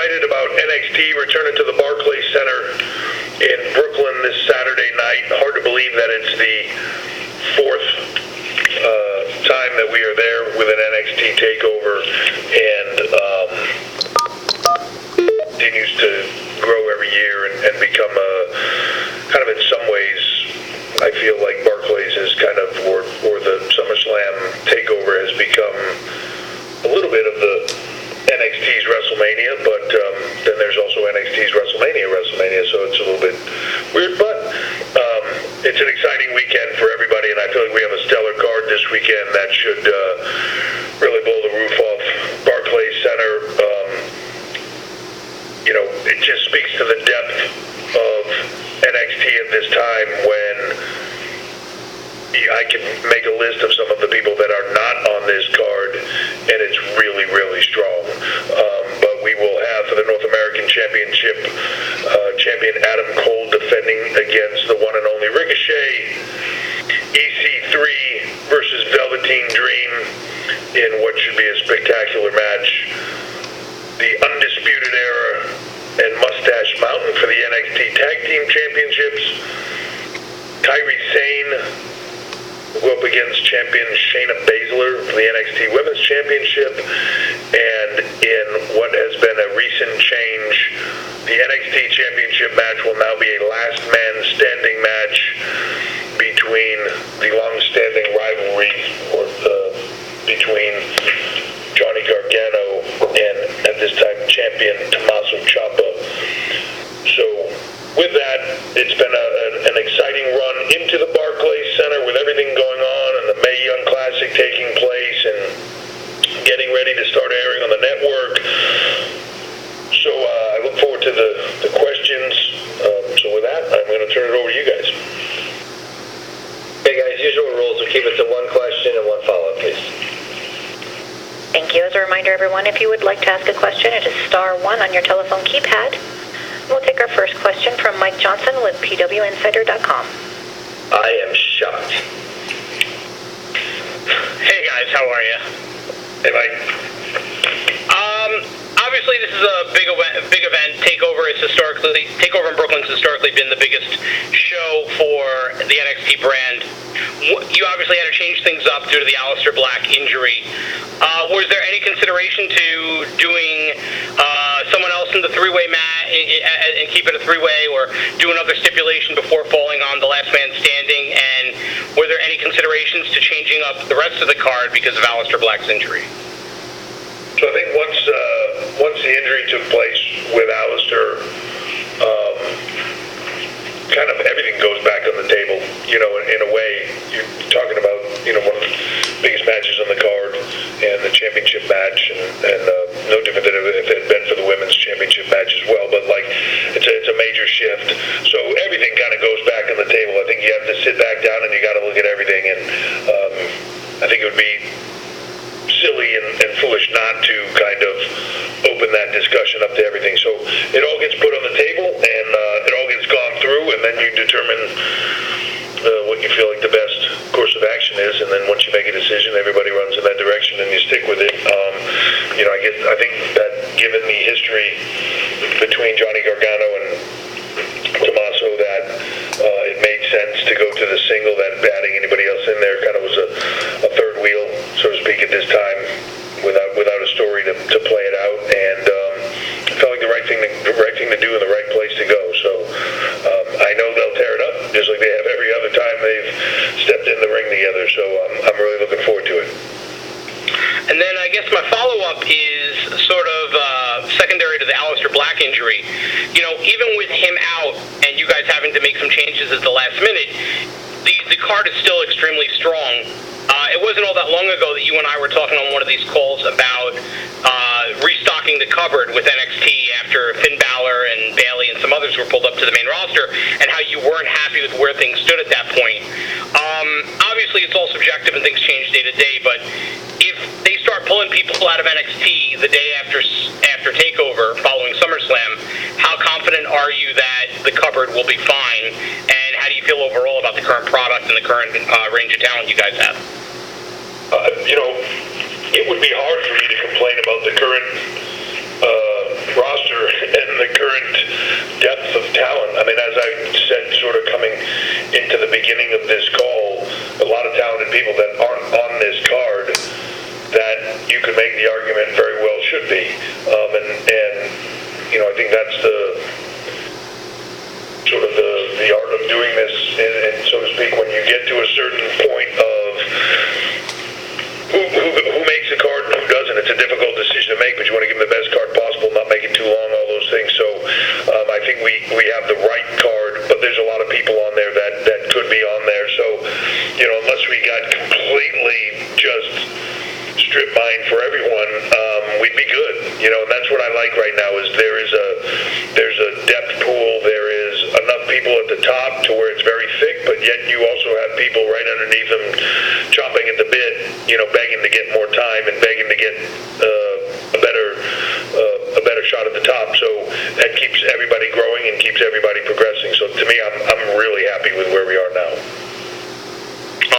excited about NXT returning to the Barclays Center in Brooklyn this Saturday night. Hard to believe that it's the fourth time that we are there with an NXT TakeOver, and continues to grow every year and become a kind of, in some ways, I feel like Barclays is kind of, or the SummerSlam TakeOver has become a little bit of the NXT's WrestleMania, but then there's also NXT's WrestleMania, so it's a little bit weird, but it's an exciting weekend for everybody, and I feel like we have a stellar card this weekend that should really blow the roof off Barclays Center. It just speaks to the depth of NXT at this time when I can make a list of some of the people that are not on this card, and it's really, really strong. But we will have, for the North American Championship, champion Adam Cole defending against the one and only Ricochet. EC3 versus Velveteen Dream in what should be a spectacular match. The Undisputed Era and Mustache Mountain for the NXT Tag Team Championships. Kairi Sane will go up against champion Shayna Baszler for the NXT Women's Championship. And in what has been a recent change, the NXT Championship match will now be a last man standing match between the long-standing rivalry between Johnny Gargano and, at this time, champion Tommaso Ciampa. So, with that, it's been an exciting run into the Barclays Center with everything going on and the Mae Young Classic taking place and getting ready to start airing on the network. So, I look forward to the questions. So, with that, I'm going to turn it over to you guys. Okay, guys, usual rules. We'll keep it to one question and one follow-up, please. Thank you. As a reminder, everyone, if you would like to ask a question, it is *1 on your telephone keypad. We'll take our first question from Mike Johnson with PWInsider.com. I am shocked. Hey guys, how are you? Hey Mike. Obviously this is a big event. TakeOver in Brooklyn's historically been the biggest show for the NXT brand. You obviously had to change things up due to the Aleister Black injury. Was there any consideration to doing someone else in the three-way mat and keep it a three-way, or do another stipulation before falling on the last man standing? And were there any considerations to changing up the rest of the card because of Aleister Black's injury? So I think once the injury took place with Aleister, kind of everything goes back on the table. In a way, you're talking about one of the biggest matches on the card and the championship match, and no different than if it had been for the women's championship match as well. But it's a major shift. So everything kind of goes back on the table. I think you have to sit back down and you got to look at everything. And I think it would be silly and foolish not to kind of open that discussion up to everything. So it all gets put on the table, and it all gets gone through, and then you determine what you feel like the best course of action is, and then once you make a decision, everybody runs in that direction and you stick with it. I think that given the history between Johnny Gargano and Tommaso, that it made sense to go to the single, that adding anybody else in there kind of was a third wheel, so to speak, at this time, without a story to play it out, and it felt like the right thing to do and the right place to go. So I know they'll tear it up just like they have every other time they've stepped in the ring together. So I'm really looking forward to it. And then I guess my follow-up is sort of secondary to the Aleister Black injury. Even with him out and you guys having to make some changes at the last minute, the card is still extremely strong. It wasn't all that long ago that you and I were talking on one of these calls about restocking the cupboard with NXT after Finn Balor and Bayley and some others were pulled up to the main roster, and how you weren't happy with where things stood at that point. Obviously, it's all subjective and things change day to day, but if they start pulling people out of NXT the day after TakeOver following SummerSlam, how confident are you that the cupboard will be fine, and how do you feel overall about the current product and the current range of talent you guys have? It would be hard for me to complain about the current roster I said sort of coming into the beginning of this call, a lot of talented people that aren't on this card that you could make the argument very well should be. And you know, I think that's the sort of the art of doing this, and so to speak, when you get to a certain point of who makes a card and who doesn't. It's a difficult decision to make, but you want to give them the best card possible, not make it too long, all those things. So I think we have the right card, but there's a lot of people on there that could be on there. So, you know, unless we got completely just strip mine for everyone, we'd be good. You know, and that's what I like right now is there's a depth pool. There is enough people at the top to where it's very thick, but yet you also have people right underneath them chomping at the bit, you know, begging to get more time and begging to get a better shot at the top. So that keeps everybody growing and keeps everybody progressing. So to me, I'm really happy